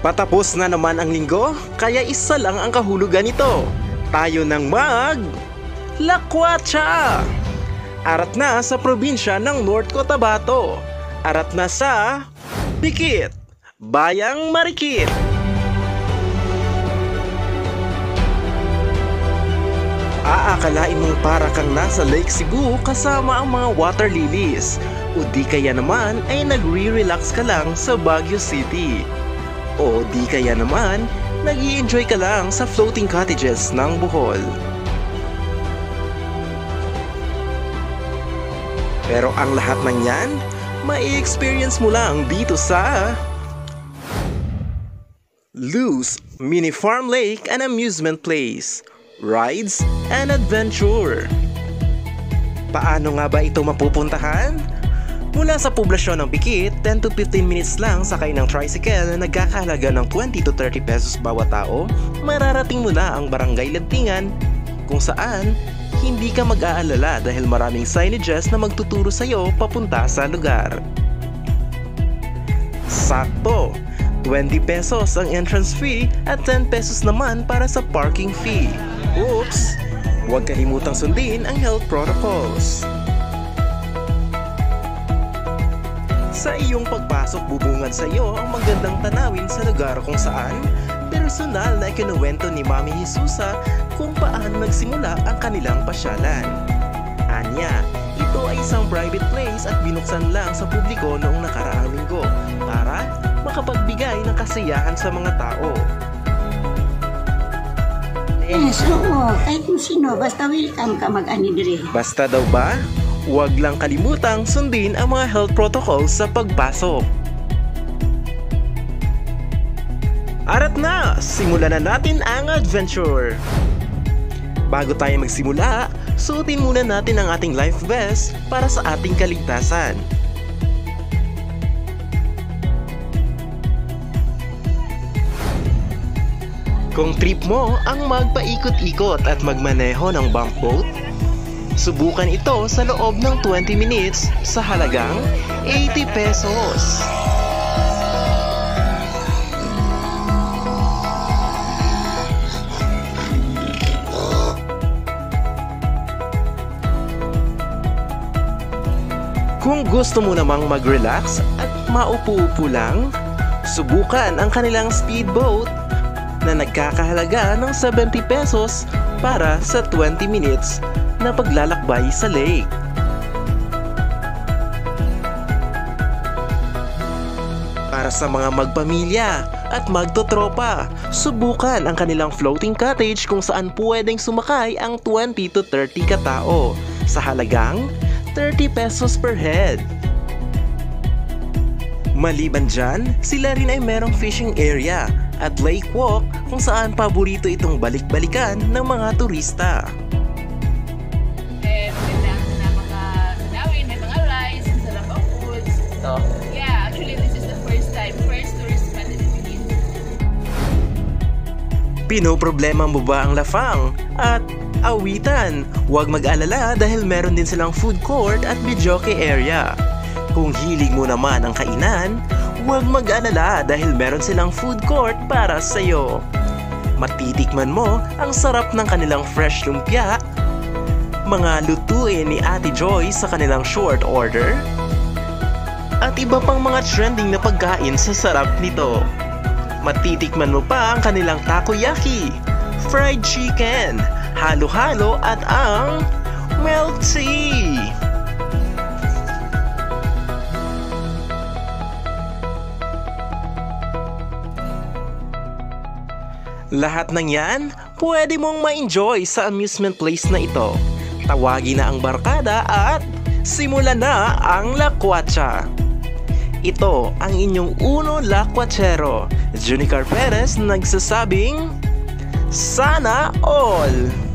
Patapos na naman ang linggo, kaya isa lang ang kahulugan nito. Tayo nang Lakwatsa! Arat na sa probinsya ng North Cotabato. Arat na sa Bikit, Bayang Marikit. Aakalain mong para kang nasa Lake Cebu kasama ang mga water lilies. O di kaya naman ay nagre-relax ka lang sa Baguio City. O di kaya naman nag-i-enjoy ka lang sa floating cottages ng Bohol. Pero ang lahat ng yan, mai-experience mo lang dito sa Luz Mini Farm Lake and Amusement Place, Rides and Adventure. Paano nga ba ito mapupuntahan? Mula sa poblasyon ng Bikit, 10 to 15 minutes lang sakay ng tricycle na nagkakahalaga ng 20 to 30 pesos bawat tao, mararating mo na ang Barangay Lantingan, kung saan hindi ka mag-aalala dahil maraming signages na magtuturo sa iyo papunta sa lugar. Sakto! 20 pesos ang entrance fee at 10 pesos naman para sa parking fee. Oops! Huwag kalimutang sundin ang health protocols. Sa iyong pagpasok, bubungad sa iyo ang magandang tanawin sa lugar kung saan personal na ikinuwento ni Mami Jesusa kung paano nagsimula ang kanilang pasyalan. Anya, ito ay isang private place at binuksan lang sa publiko noong nakaraang linggo para makapagbigay ng kasiyahan sa mga tao. Yes, oo. Kahit kung sino, basta welcome ka mag-ani dire. Basta daw ba? Huwag lang kalimutang sundin ang mga health protocols sa pagpasok. Arat na! Simulan na natin ang adventure! Bago tayo magsimula, suotin muna natin ang ating life vest para sa ating kaligtasan. Kung trip mo ang magpaikot-ikot at magmaneho ng bump boat, subukan ito sa loob ng 20 minutes sa halagang 80 pesos. Kung gusto mo namang mag-relax at maupo-upo lang, subukan ang kanilang speedboat na nagkakahalaga ng 70 pesos para sa 20 minutes na paglalakbay sa lake. Para sa mga magpamilya at magtotropa, subukan ang kanilang floating cottage kung saan pwedeng sumakay ang 20 to 30 katao sa halagang 30 pesos per head. Maliban dyan, sila rin ay merong fishing area at lake walk kung saan paborito itong balik-balikan ng mga turista. Magandang na mga tanawin, may mga rides, sarap ang foods. Yeah, actually this is the first tourist spot in the Philippines. Pinoproblema mo ba ang lafang at awitan? Huwag mag-alala dahil meron din silang food court at videoke area. Kung hilig mo naman ang kainan, huwag mag-alala dahil meron silang food court para sa'yo. Matitikman mo ang sarap ng kanilang fresh lumpia, mga lutuin ni Ate Joy sa kanilang short order, at iba pang mga trending na pagkain sa sarap nito. Matitikman mo pa ang kanilang takoyaki, fried chicken, halo-halo at ang milk tea. Lahat ng yan, pwede mong ma-enjoy sa amusement place na ito. Tawagin na ang barkada at simulan na ang Lakwatsa. Ito ang inyong uno Lakwatsero, Junicar Perez, nagsasabing, sana all!